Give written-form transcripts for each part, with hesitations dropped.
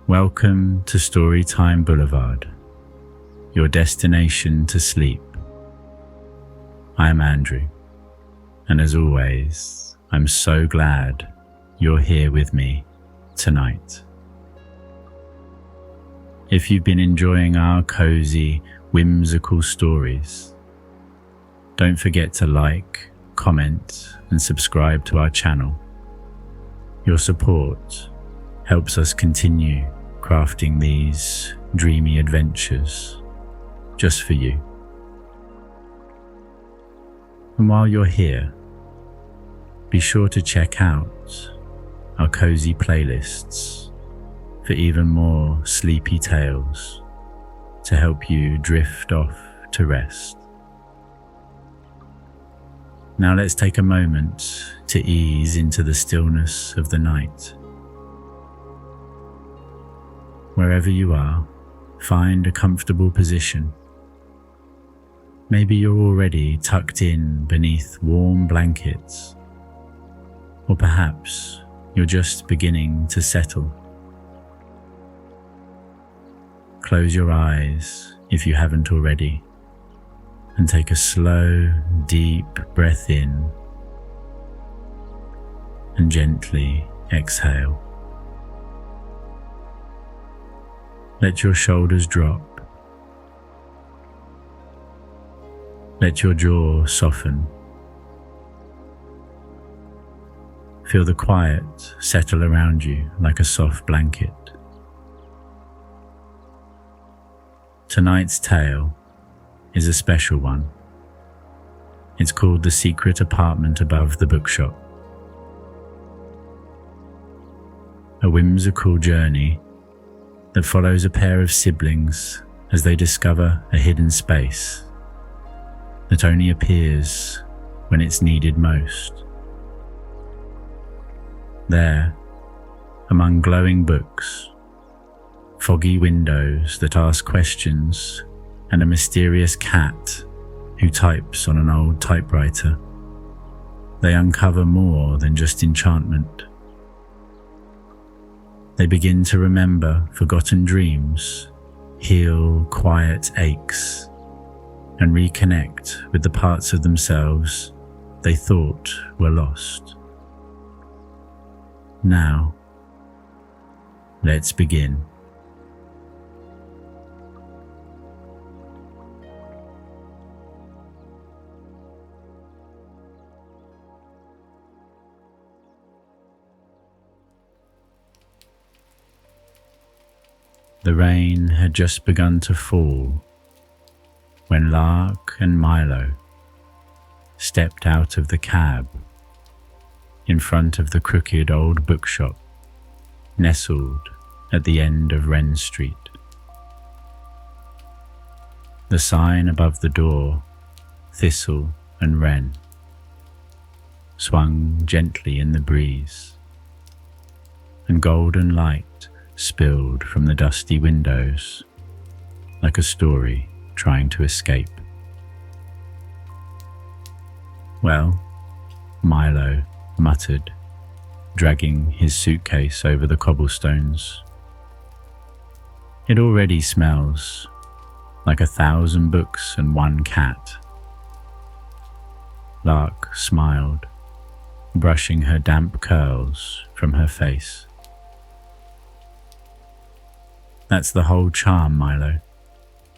Welcome to Storytime Boulevard, your destination to sleep. I'm Andrew, and as always, I'm so glad you're here with me tonight. If you've been enjoying our cozy, whimsical stories, don't forget to like, comment, and subscribe to our channel. Your support helps us continue crafting these dreamy adventures just for you. And while you're here, be sure to check out our cozy playlists for even more sleepy tales to help you drift off to rest. Now let's take a moment to ease into the stillness of the night. Wherever you are, find a comfortable position. Maybe you're already tucked in beneath warm blankets, or perhaps you're just beginning to settle. Close your eyes if you haven't already, and take a slow, deep breath in and gently exhale. Let your shoulders drop. Let your jaw soften. Feel the quiet settle around you like a soft blanket. Tonight's tale is a special one. It's called The Secret Apartment Above the Bookshop. A whimsical journey that follows a pair of siblings as they discover a hidden space that only appears when it's needed most. There, among glowing books, foggy windows that ask questions, and a mysterious cat who types on an old typewriter, they uncover more than just enchantment. They begin to remember forgotten dreams, heal quiet aches, and reconnect with the parts of themselves they thought were lost. Now, let's begin. The rain had just begun to fall when Lark and Milo stepped out of the cab in front of the crooked old bookshop nestled at the end of Wren Street. The sign above the door, Thistle and Wren, swung gently in the breeze, and golden light spilled from the dusty windows like a story trying to escape. "Well," Milo muttered, dragging his suitcase over the cobblestones. "It already smells like 1,000 books and one cat." Lark smiled, brushing her damp curls from her face. "That's the whole charm, Milo.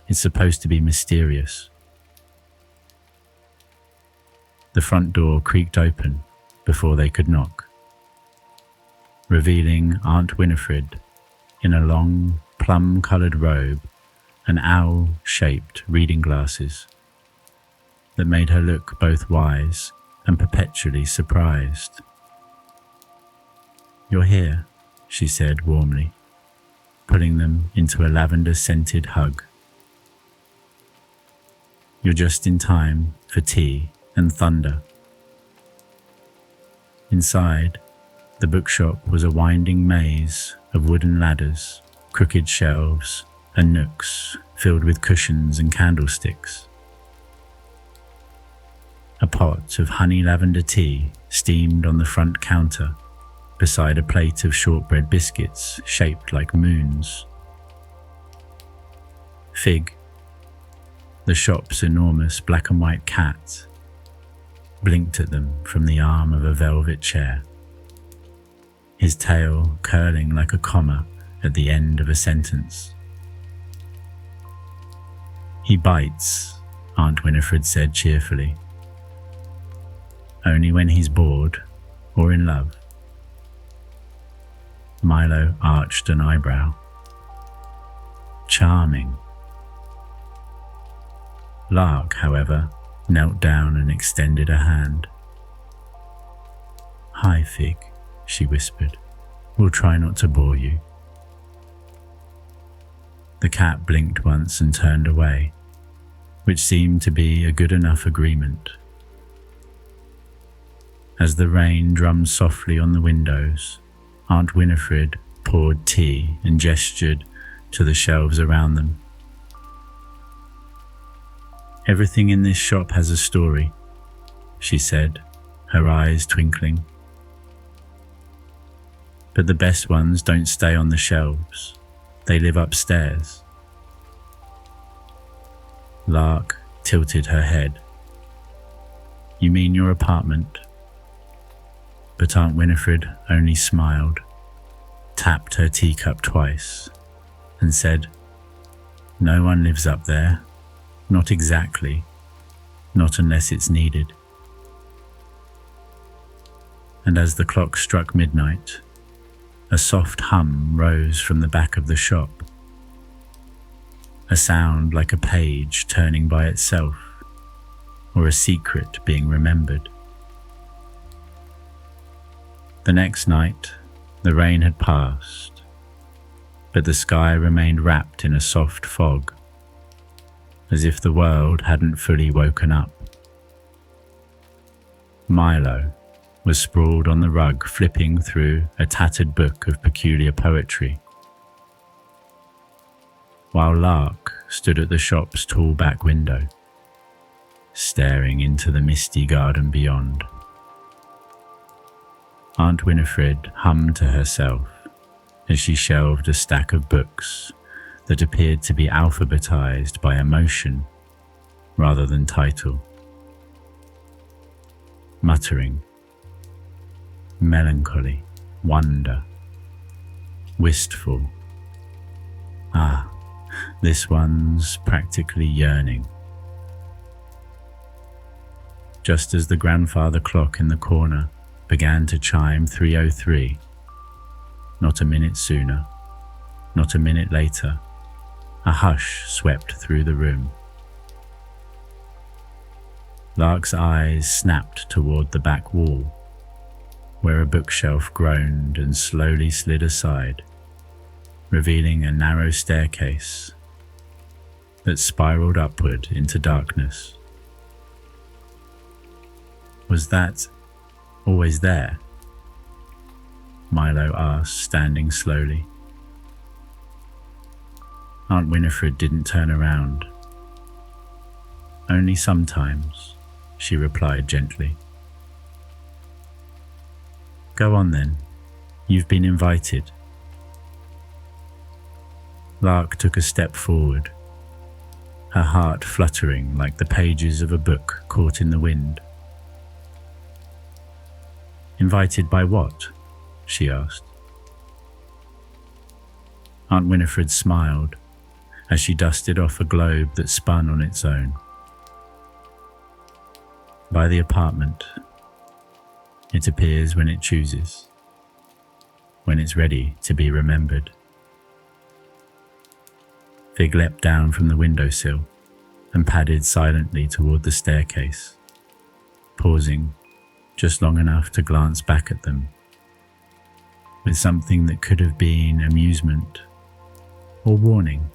It's supposed to be mysterious." The front door creaked open before they could knock, revealing Aunt Winifred in a long, plum-coloured robe and owl-shaped reading glasses that made her look both wise and perpetually surprised. "You're here," she said warmly, pulling them into a lavender-scented hug. "You're just in time for tea and thunder." Inside, the bookshop was a winding maze of wooden ladders, crooked shelves, and nooks filled with cushions and candlesticks. A pot of honey lavender tea steamed on the front counter, beside a plate of shortbread biscuits shaped like moons. Fig, the shop's enormous black and white cat, blinked at them from the arm of a velvet chair, his tail curling like a comma at the end of a sentence. "He bites," Aunt Winifred said cheerfully. "Only when he's bored or in love." Milo arched an eyebrow. Charming. Lark, however, knelt down and extended a hand. "Hi, Fig," she whispered. "We'll try not to bore you." The cat blinked once and turned away, which seemed to be a good enough agreement. As the rain drummed softly on the windows, Aunt Winifred poured tea and gestured to the shelves around them. "Everything in this shop has a story," she said, her eyes twinkling. "But the best ones don't stay on the shelves. They live upstairs." Lark tilted her head. "You mean your apartment?" But Aunt Winifred only smiled, tapped her teacup twice, and said, "No one lives up there. Not exactly. Not unless it's needed." And as the clock struck midnight, a soft hum rose from the back of the shop, a sound like a page turning by itself, or a secret being remembered. The next night, the rain had passed, but the sky remained wrapped in a soft fog, as if the world hadn't fully woken up. Milo was sprawled on the rug, flipping through a tattered book of peculiar poetry, while Lark stood at the shop's tall back window, staring into the misty garden beyond. Aunt Winifred hummed to herself as she shelved a stack of books that appeared to be alphabetized by emotion rather than title, muttering, "Melancholy, wonder, wistful. Ah, this one's practically yearning." Just as the grandfather clock in the corner began to chime 3:03, not a minute sooner, not a minute later, a hush swept through the room. Lark's eyes snapped toward the back wall, where a bookshelf groaned and slowly slid aside, revealing a narrow staircase that spiraled upward into darkness. "Was that always there?" Milo asked, standing slowly. Aunt Winifred didn't turn around. "Only sometimes," she replied gently. "Go on then. You've been invited." Lark took a step forward, her heart fluttering like the pages of a book caught in the wind. "Invited by what?" she asked. Aunt Winifred smiled as she dusted off a globe that spun on its own. "By the apartment. It appears when it chooses, when it's ready to be remembered." Fig leapt down from the windowsill and padded silently toward the staircase, pausing just long enough to glance back at them with something that could have been amusement or warning.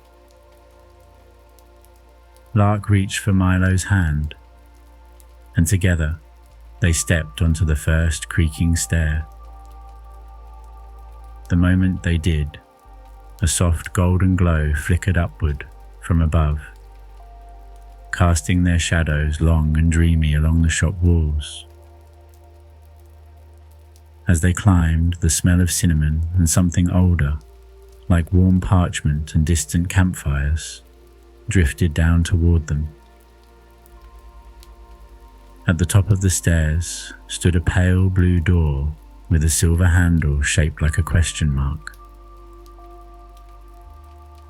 Lark reached for Milo's hand, and together they stepped onto the first creaking stair. The moment they did, a soft golden glow flickered upward from above, casting their shadows long and dreamy along the shop walls. As they climbed, the smell of cinnamon and something older, like warm parchment and distant campfires, drifted down toward them. At the top of the stairs stood a pale blue door with a silver handle shaped like a question mark.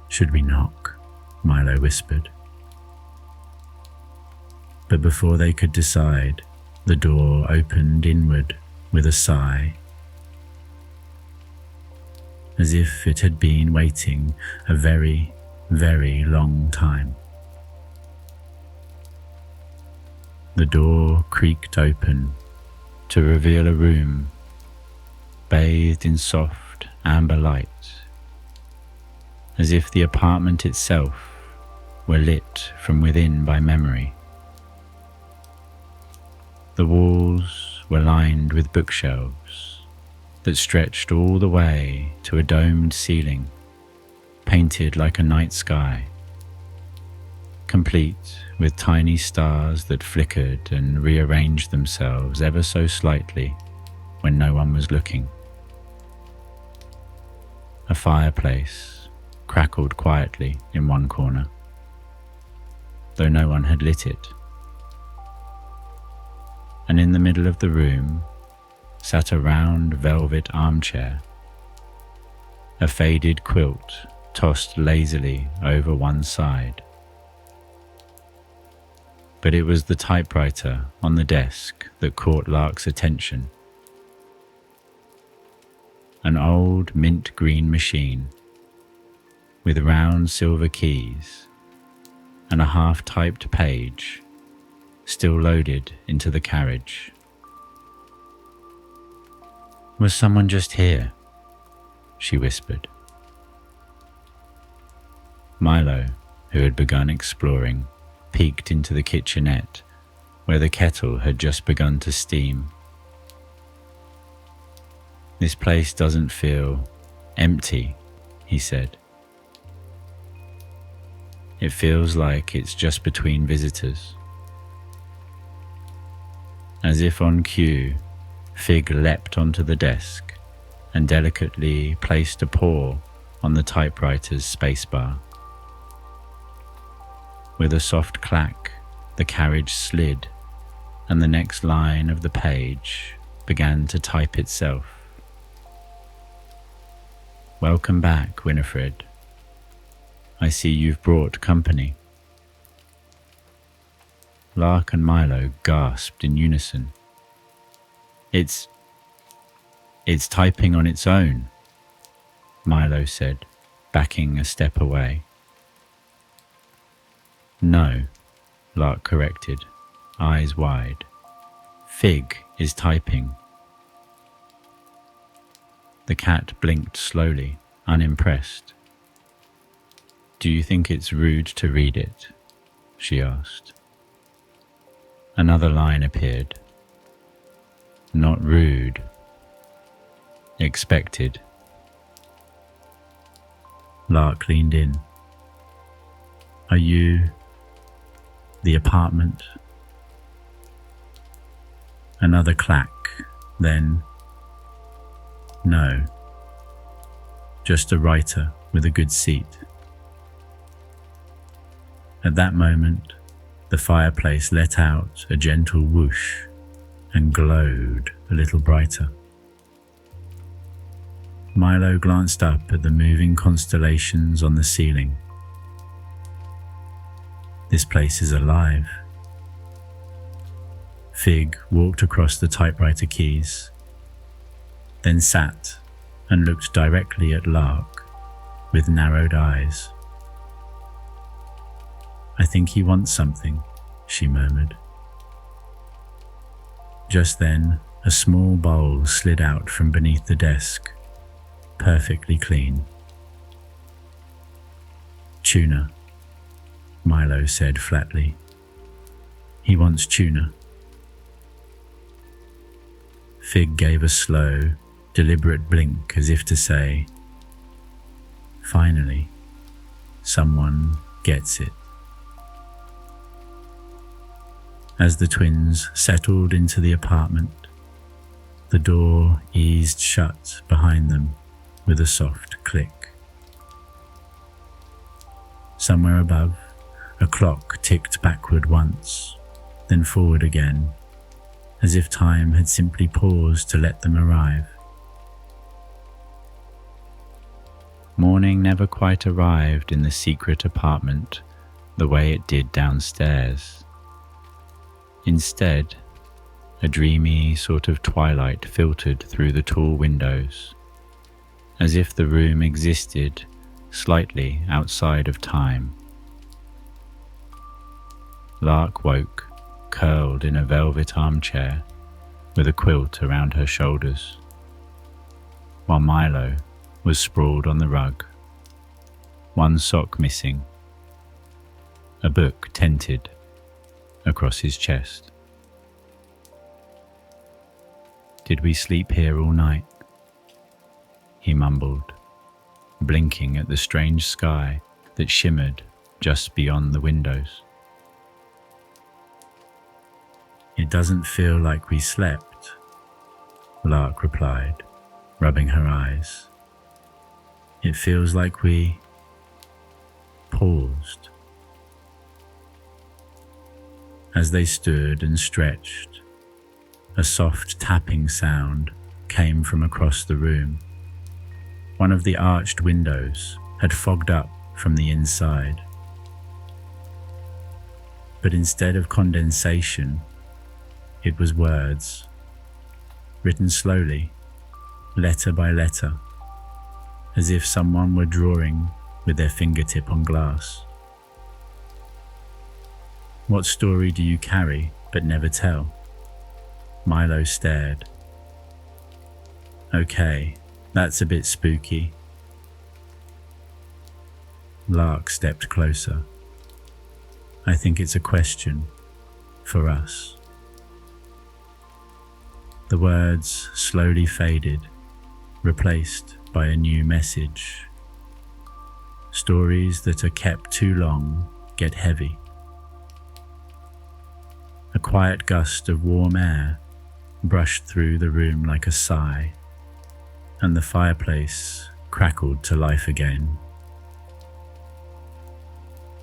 "Should we knock?" Milo whispered. But before they could decide, the door opened inward with a sigh, as if it had been waiting a very, very long time. The door creaked open to reveal a room bathed in soft amber light, as if the apartment itself were lit from within by memory. The walls were lined with bookshelves that stretched all the way to a domed ceiling, painted like a night sky, complete with tiny stars that flickered and rearranged themselves ever so slightly when no one was looking. A fireplace crackled quietly in one corner, though no one had lit it. And in the middle of the room sat a round velvet armchair, a faded quilt tossed lazily over one side. But it was the typewriter on the desk that caught Lark's attention. An old mint green machine with round silver keys and a half-typed page still loaded into the carriage. "Was someone just here?" she whispered. Milo, who had begun exploring, peeked into the kitchenette where the kettle had just begun to steam. "This place doesn't feel empty," he said. "It feels like it's just between visitors." As if on cue, Fig leapt onto the desk and delicately placed a paw on the typewriter's spacebar. With a soft clack, the carriage slid, and the next line of the page began to type itself. "Welcome back, Winifred. I see you've brought company." Lark and Milo gasped in unison. It's typing on its own," Milo said, backing a step away. "No," Lark corrected, eyes wide. "Fig is typing." The cat blinked slowly, unimpressed. "Do you think it's rude to read it?" she asked. Another line appeared. "Not rude. Expected." Lark leaned in. "Are you the apartment?" Another clack, then, "No. Just a writer with a good seat." At that moment, the fireplace let out a gentle whoosh and glowed a little brighter. Milo glanced up at the moving constellations on the ceiling. "This place is alive." Fig walked across the typewriter keys, then sat and looked directly at Lark with narrowed eyes. "I think he wants something," she murmured. Just then, a small bowl slid out from beneath the desk, perfectly clean. "Tuna," Milo said flatly. "He wants tuna." Fig gave a slow, deliberate blink as if to say, "Finally, someone gets it." As the twins settled into the apartment, The door eased shut behind them with a soft click. Somewhere above, a clock ticked backward once, then forward again, as if time had simply paused to let them arrive. Morning never quite arrived in the secret apartment the way it did downstairs. Instead, a dreamy sort of twilight filtered through the tall windows, as if the room existed slightly outside of time. Lark woke, curled in a velvet armchair with a quilt around her shoulders, while Milo was sprawled on the rug, one sock missing, a book tented across his chest. "Did we sleep here all night?" he mumbled, blinking at the strange sky that shimmered just beyond the windows. "It doesn't feel like we slept," Lark replied, rubbing her eyes. "It feels like we paused." As they stood and stretched, a soft tapping sound came from across the room. One of the arched windows had fogged up from the inside. But instead of condensation, it was words, written slowly, letter by letter, as if someone were drawing with their fingertip on glass. "What story do you carry but never tell?" Milo stared. "Okay, that's a bit spooky." Lark stepped closer. "I think it's a question for us." The words slowly faded, replaced by a new message. "Stories that are kept too long get heavy." A quiet gust of warm air brushed through the room like a sigh, and the fireplace crackled to life again.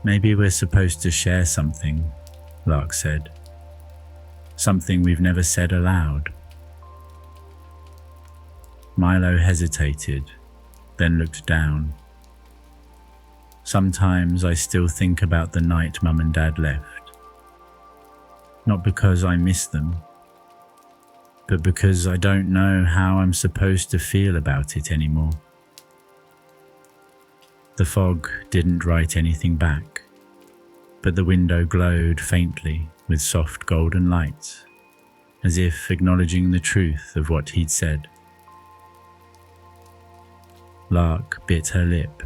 "Maybe we're supposed to share something," Lark said. "Something we've never said aloud." Milo hesitated, then looked down. "Sometimes I still think about the night Mum and Dad left. Not because I miss them, but because I don't know how I'm supposed to feel about it anymore." The fog didn't write anything back, but the window glowed faintly with soft golden light, as if acknowledging the truth of what he'd said. Lark bit her lip.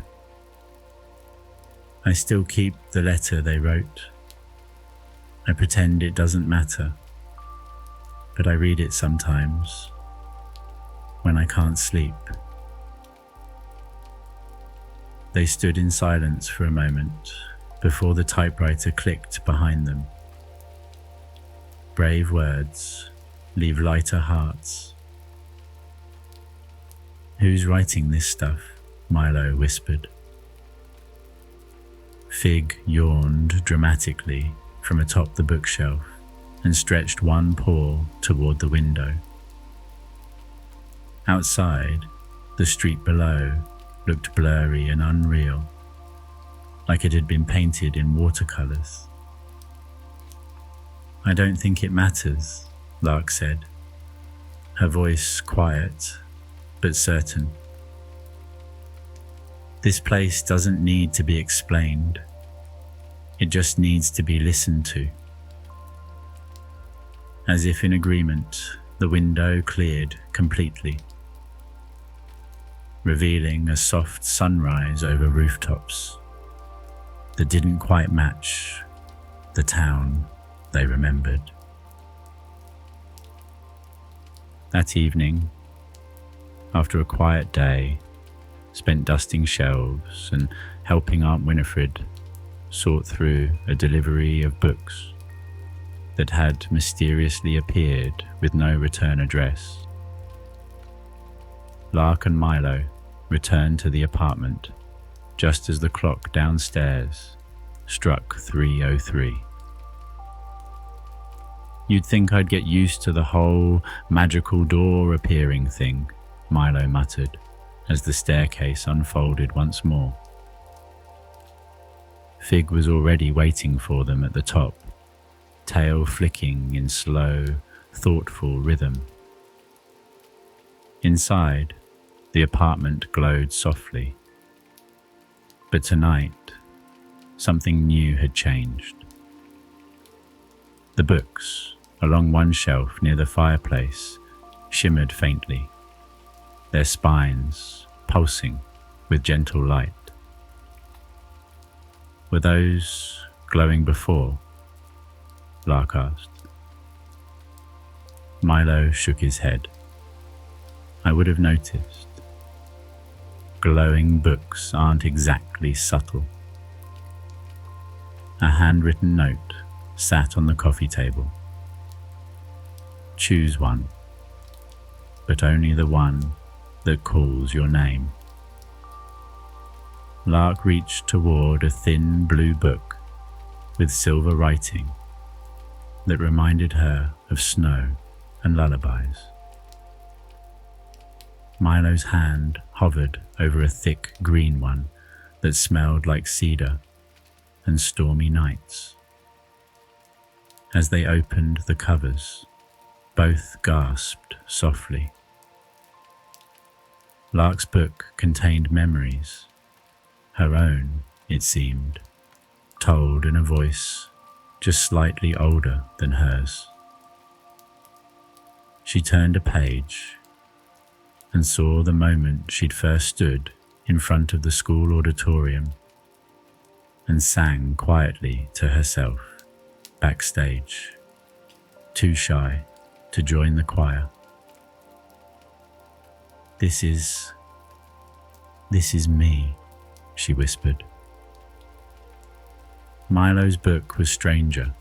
"I still keep the letter they wrote. I pretend it doesn't matter, but I read it sometimes, when I can't sleep." They stood in silence for a moment before the typewriter clicked behind them. "Brave words leave lighter hearts." "Who's writing this stuff?" Milo whispered. Fig yawned dramatically from atop the bookshelf and stretched one paw toward the window. Outside, the street below looked blurry and unreal, like it had been painted in watercolors. "I don't think it matters," Lark said, her voice quiet but certain. "This place doesn't need to be explained. It just needs to be listened to." As if in agreement, the window cleared completely, revealing a soft sunrise over rooftops that didn't quite match the town they remembered. That evening, after a quiet day spent dusting shelves and helping Aunt Winifred sort through a delivery of books that had mysteriously appeared with no return address, Lark and Milo returned to the apartment just as the clock downstairs struck 3:03. "You'd think I'd get used to the whole magical door appearing thing," Milo muttered as the staircase unfolded once more. Fig was already waiting for them at the top, tail flicking in slow, thoughtful rhythm. Inside, the apartment glowed softly. But tonight, something new had changed. The books, along one shelf near the fireplace, shimmered faintly, their spines pulsing with gentle light. "Were those glowing before?" Lark asked. Milo shook his head. "I would have noticed. Glowing books aren't exactly subtle." A handwritten note sat on the coffee table. "Choose one, but only the one that calls your name." Lark reached toward a thin blue book with silver writing that reminded her of snow and lullabies. Milo's hand hovered over a thick green one that smelled like cedar and stormy nights. As they opened the covers, both gasped softly. Lark's book contained memories, her own, it seemed, told in a voice just slightly older than hers. She turned a page and saw the moment she'd first stood in front of the school auditorium and sang quietly to herself backstage, too shy to join the choir. This is me," she whispered. Milo's book was stranger,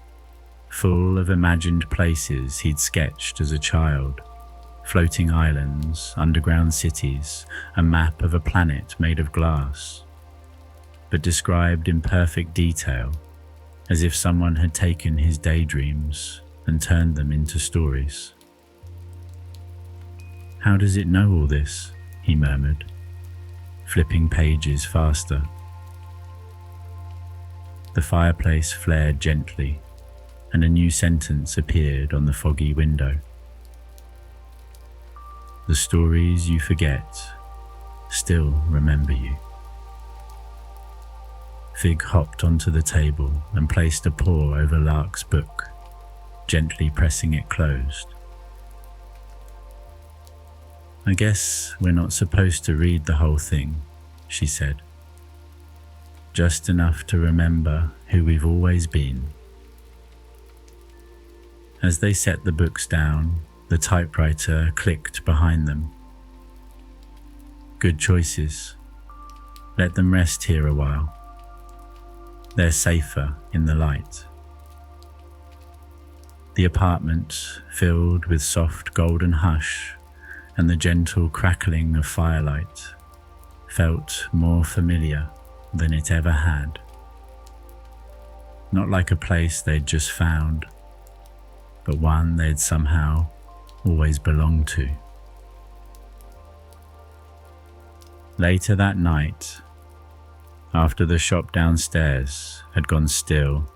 full of imagined places he'd sketched as a child, floating islands, underground cities, a map of a planet made of glass, but described in perfect detail, as if someone had taken his daydreams and turned them into stories. "How does it know all this?" he murmured, flipping pages faster. The fireplace flared gently, and a new sentence appeared on the foggy window. "The stories you forget still remember you." Fig hopped onto the table and placed a paw over Lark's book, gently pressing it closed. "I guess we're not supposed to read the whole thing," she said. "Just enough to remember who we've always been." As they set the books down, the typewriter clicked behind them. "Good choices. Let them rest here a while. They're safer in the light." The apartment, filled with soft golden hush and the gentle crackling of firelight, felt more familiar than it ever had. Not like a place they'd just found, but one they'd somehow always belonged to. Later that night, after the shop downstairs had gone still,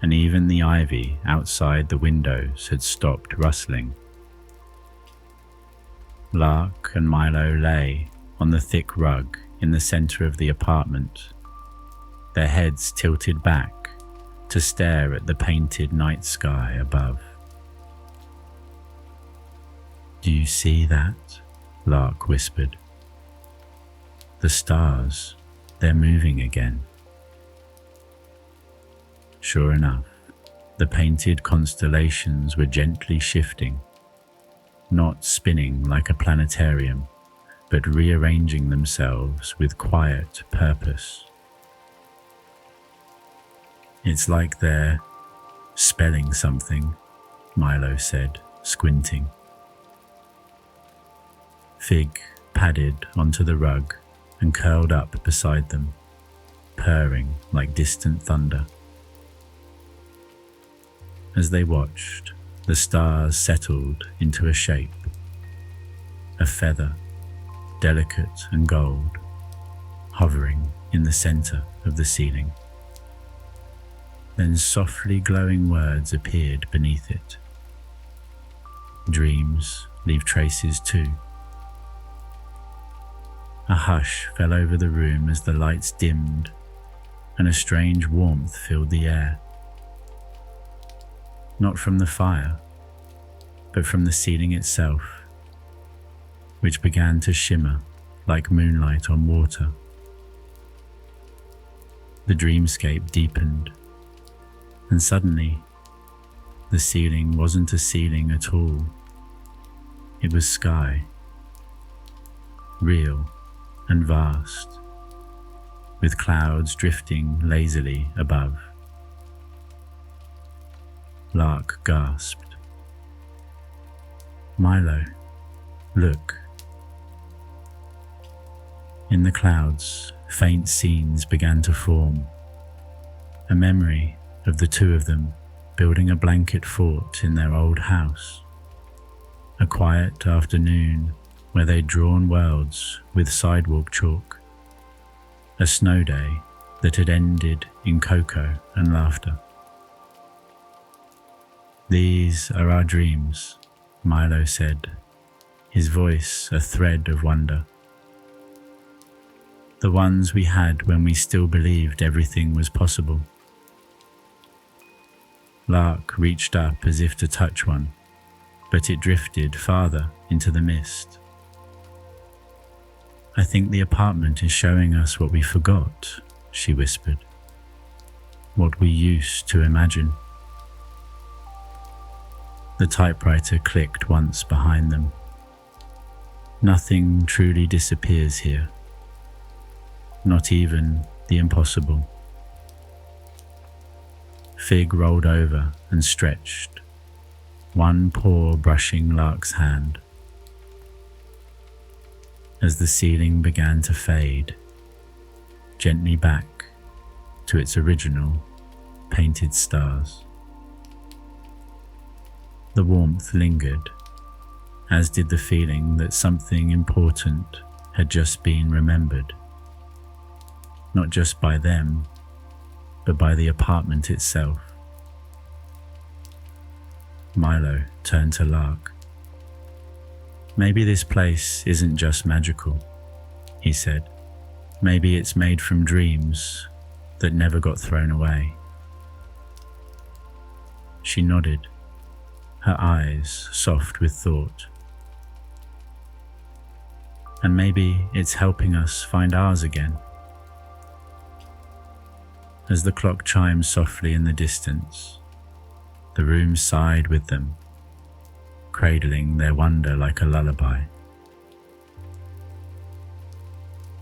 and even the ivy outside the windows had stopped rustling, Lark and Milo lay on the thick rug in the center of the apartment, their heads tilted back to stare at the painted night sky above. "Do you see that?" Lark whispered. "The stars, they're moving again." Sure enough, the painted constellations were gently shifting, not spinning like a planetarium, but rearranging themselves with quiet purpose. "It's like they're spelling something," Milo said, squinting. Fig padded onto the rug and curled up beside them, purring like distant thunder. As they watched, the stars settled into a shape, a feather, delicate and gold, hovering in the center of the ceiling. Then softly glowing words appeared beneath it. Dreams leave traces too. A hush fell over the room as the lights dimmed, and a strange warmth filled the air. Not from the fire, but from the ceiling itself, which began to shimmer like moonlight on water. The dreamscape deepened, and suddenly, the ceiling wasn't a ceiling at all. It was sky, real and vast, with clouds drifting lazily above. Lark gasped. "Milo, look." In the clouds, faint scenes began to form. A memory of the two of them building a blanket fort in their old house. A quiet afternoon where they'd drawn worlds with sidewalk chalk. A snow day that had ended in cocoa and laughter. "These are our dreams," Milo said, his voice a thread of wonder. "The ones we had when we still believed everything was possible." Lark reached up as if to touch one, but it drifted farther into the mist. "I think the apartment is showing us what we forgot," she whispered. "What we used to imagine." The typewriter clicked once behind them. Nothing truly disappears here, not even the impossible. Fig rolled over and stretched, one paw brushing Lark's hand. As the ceiling began to fade, gently back to its original painted stars. The warmth lingered, as did the feeling that something important had just been remembered, not just by them, but by the apartment itself. Milo turned to Lark. "Maybe this place isn't just magical," he said. "Maybe it's made from dreams that never got thrown away." She nodded, her eyes soft with thought. "And maybe it's helping us find ours again." As the clock chimed softly in the distance, the room sighed with them, cradling their wonder like a lullaby.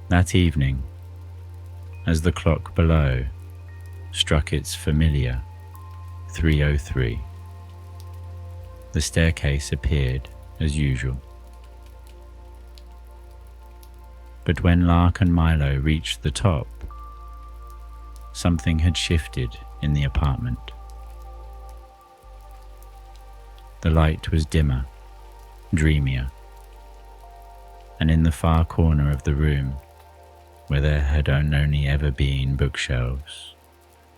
That evening, as the clock below struck its familiar 3:03, the staircase appeared as usual. But when Lark and Milo reached the top, something had shifted in the apartment. The light was dimmer, dreamier, and in the far corner of the room, where there had only ever been bookshelves,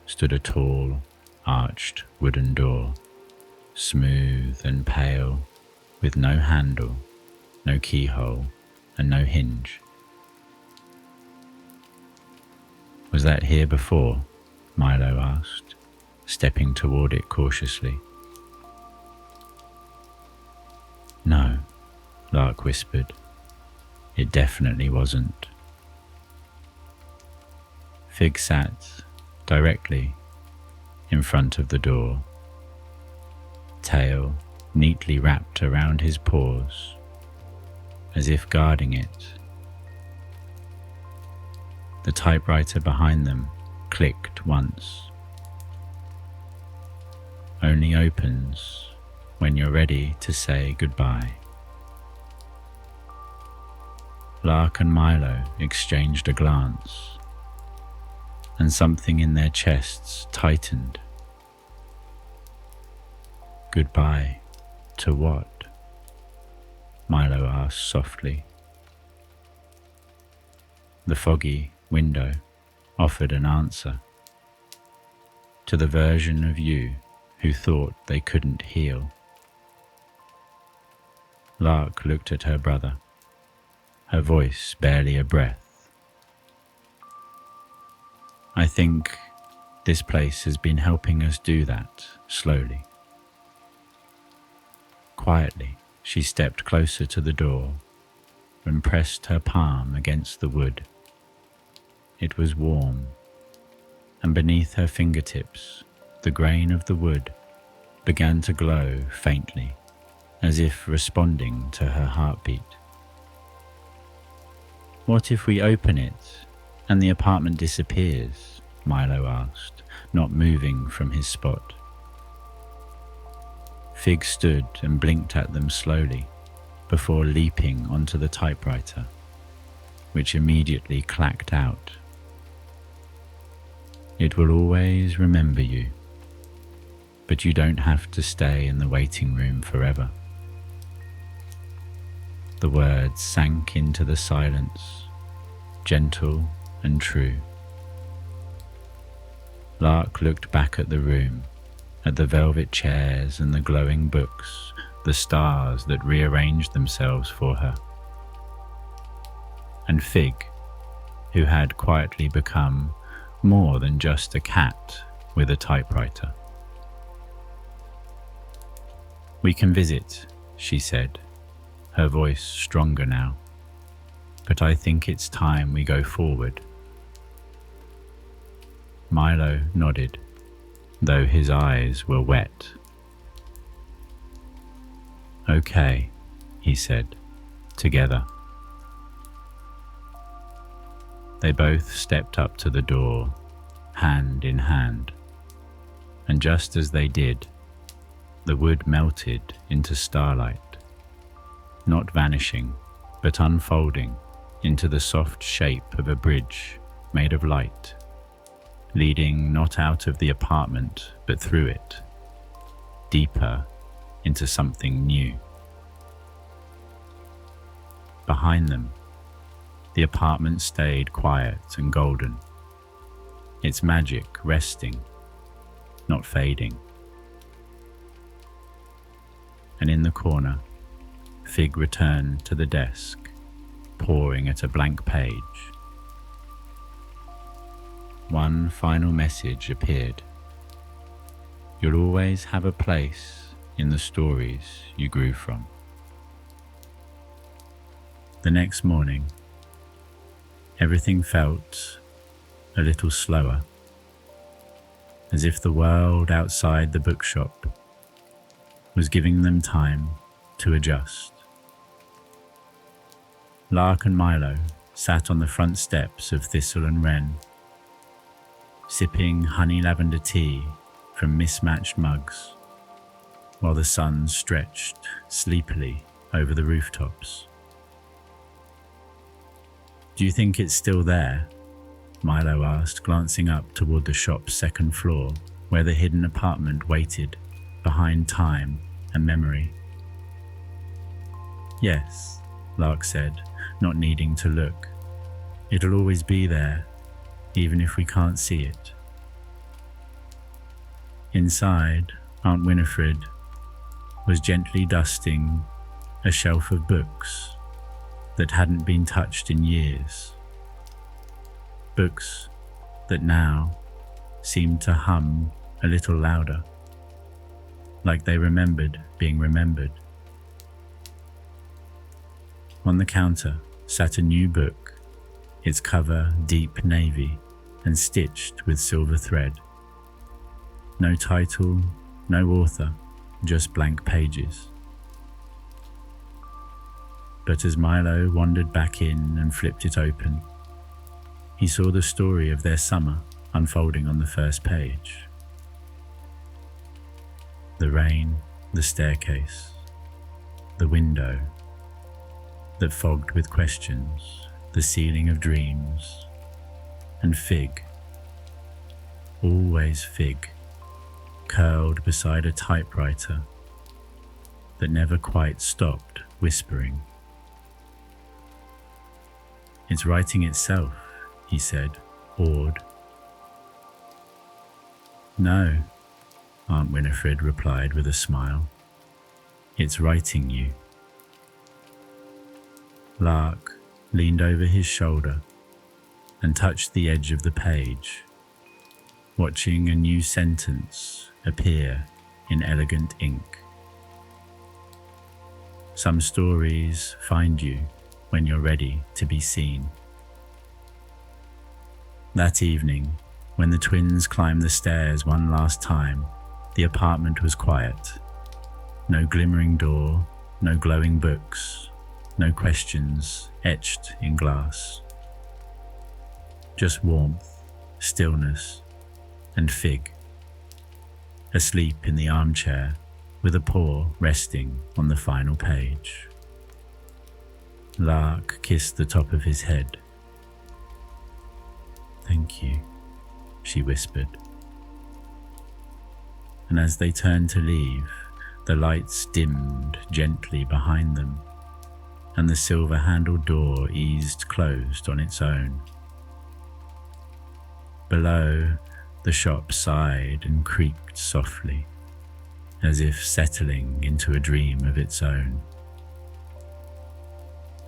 stood a tall, arched wooden door, smooth and pale, with no handle, no keyhole, and no hinge. "Was that here before?" Milo asked, stepping toward it cautiously. "No," Lark whispered. "It definitely wasn't." Fig sat directly in front of the door, tail neatly wrapped around his paws, as if guarding it. The typewriter behind them clicked once. "Only opens when you're ready to say goodbye." Lark and Milo exchanged a glance, and something in their chests tightened. "Goodbye to what?" Milo asked softly. The foggy window offered an answer. To the version of you who thought they couldn't heal. Lark looked at her brother, her voice barely a breath. "I think this place has been helping us do that slowly." Quietly, she stepped closer to the door and pressed her palm against the wood. It was warm, and beneath her fingertips, the grain of the wood began to glow faintly, as if responding to her heartbeat. "What if we open it and the apartment disappears?" Milo asked, not moving from his spot. Fig stood and blinked at them slowly before leaping onto the typewriter, which immediately clacked out. "It will always remember you, but you don't have to stay in the waiting room forever." The words sank into the silence, gentle and true. Lark looked back at the room, at the velvet chairs and the glowing books, the stars that rearranged themselves for her. And Fig, who had quietly become more than just a cat with a typewriter. "We can visit," she said, her voice stronger now, "but I think it's time we go forward." Milo nodded, though his eyes were wet. "Okay," he said, "together." They both stepped up to the door, hand in hand, and just as they did, the wood melted into starlight, not vanishing, but unfolding into the soft shape of a bridge made of light, leading not out of the apartment but through it, deeper into something new. Behind them, the apartment stayed quiet and golden, its magic resting, not fading. And in the corner, Fig returned to the desk, poring at a blank page. One final message appeared. "You'll always have a place in the stories you grew from." The next morning, everything felt a little slower, as if the world outside the bookshop was giving them time to adjust. Lark and Milo sat on the front steps of Thistle and Wren, sipping honey lavender tea from mismatched mugs, while the sun stretched sleepily over the rooftops. "Do you think it's still there?" Milo asked, glancing up toward the shop's second floor, where the hidden apartment waited behind time and memory. "Yes," Lark said, not needing to look. "It'll always be there, even if we can't see it." Inside, Aunt Winifred was gently dusting a shelf of books that hadn't been touched in years. Books that now seemed to hum a little louder, like they remembered being remembered. On the counter sat a new book, its cover deep navy and stitched with silver thread. No title, no author, just blank pages. But as Milo wandered back in and flipped it open, he saw the story of their summer unfolding on the first page. The rain, the staircase, the window, that fogged with questions, the ceiling of dreams, and Fig, always Fig, curled beside a typewriter that never quite stopped whispering. "It's writing itself," he said, awed. "No," Aunt Winifred replied with a smile. "It's writing you." Lark leaned over his shoulder and touched the edge of the page, watching a new sentence appear in elegant ink. "Some stories find you when you're ready to be seen." That evening, when the twins climbed the stairs one last time, the apartment was quiet. No glimmering door, no glowing books, no questions etched in glass. Just warmth, stillness, and Fig, asleep in the armchair with a paw resting on the final page. Lark kissed the top of his head. "Thank you," she whispered. And as they turned to leave, the lights dimmed gently behind them, and the silver-handled door eased closed on its own. Below, the shop sighed and creaked softly, as if settling into a dream of its own.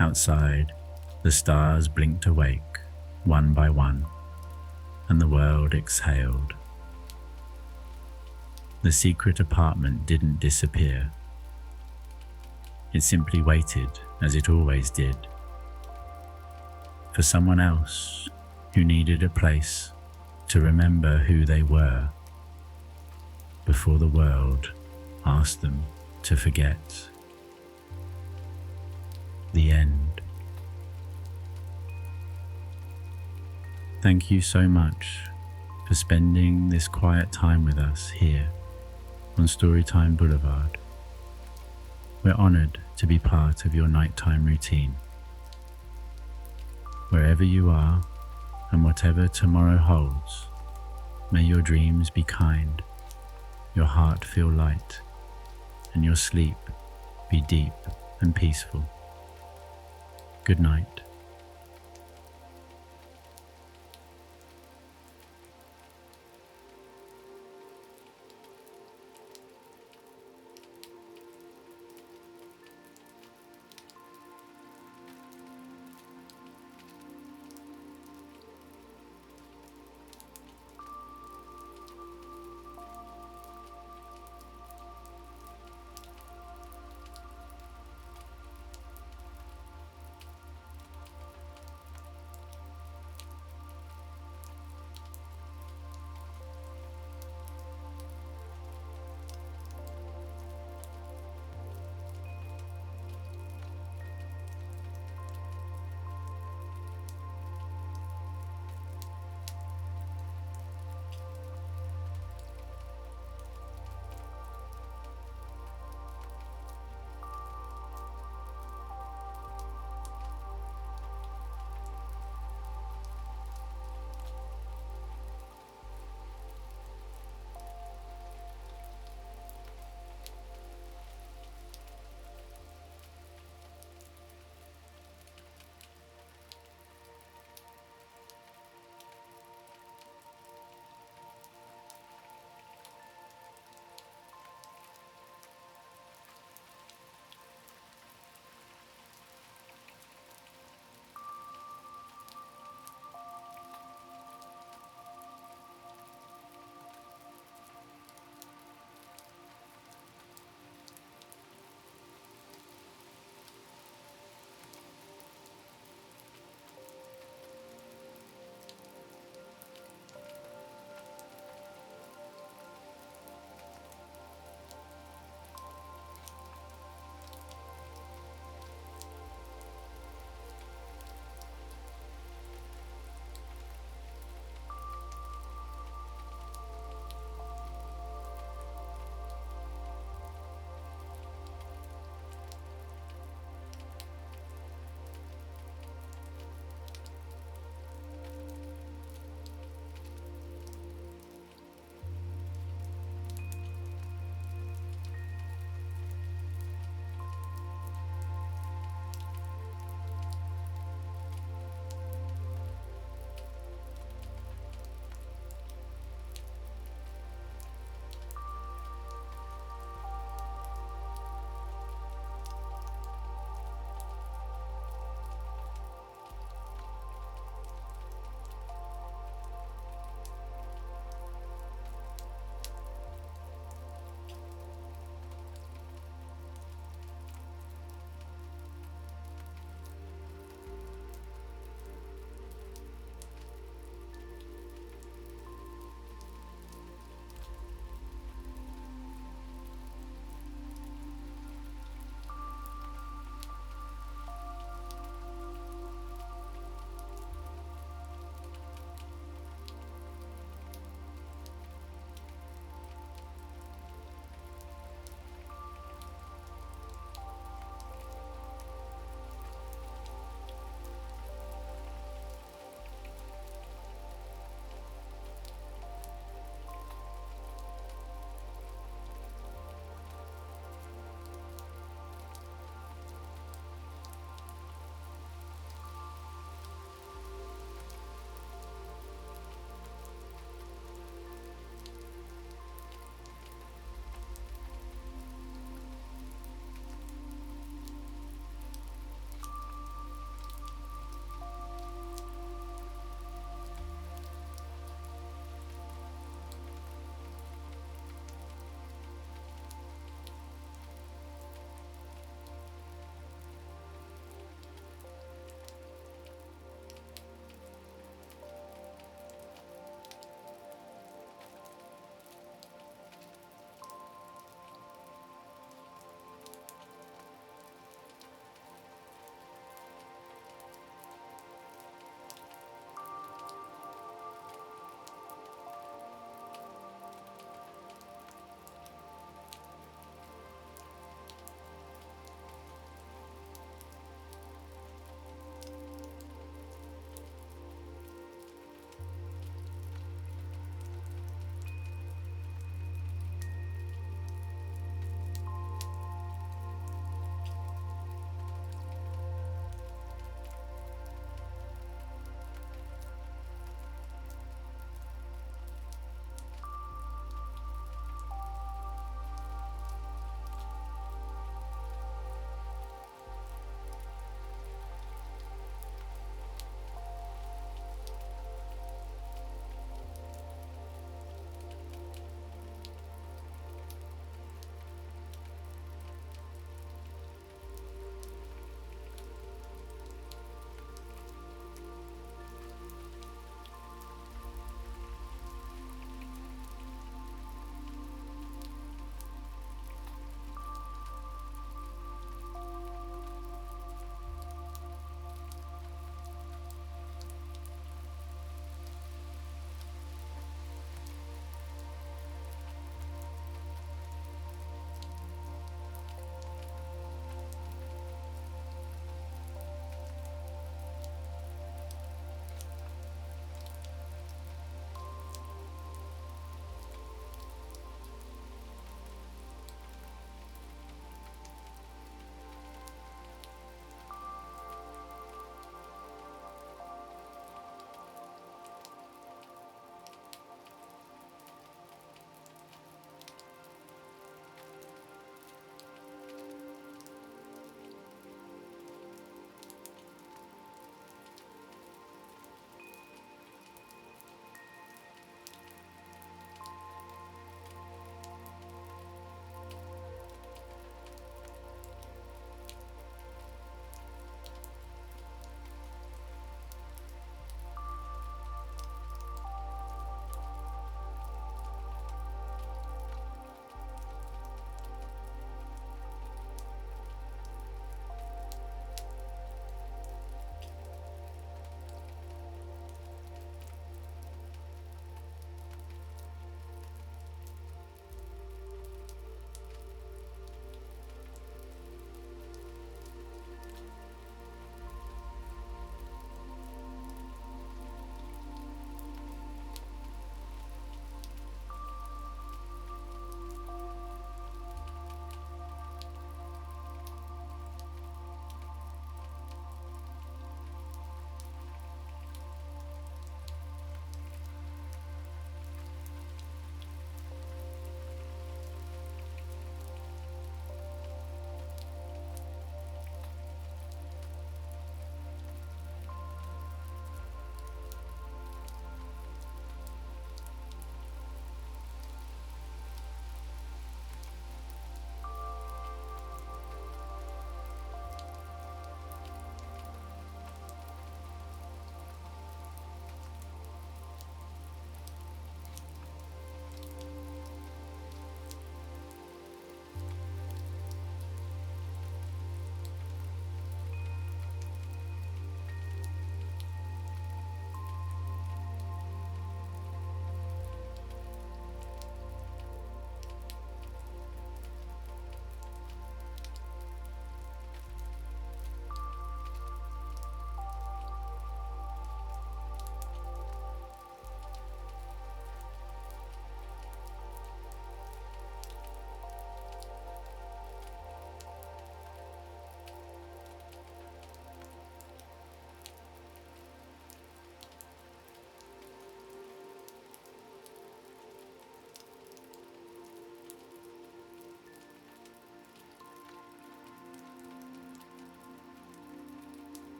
Outside, the stars blinked awake, one by one, and the world exhaled. The secret apartment didn't disappear. It simply waited, as it always did, for someone else who needed a place to remember who they were before the world asked them to forget. The end. Thank you so much for spending this quiet time with us here on Storytime Boulevard. We're honored to be part of your nighttime routine. Wherever you are and whatever tomorrow holds, may your dreams be kind, your heart feel light, and your sleep be deep and peaceful. Good night.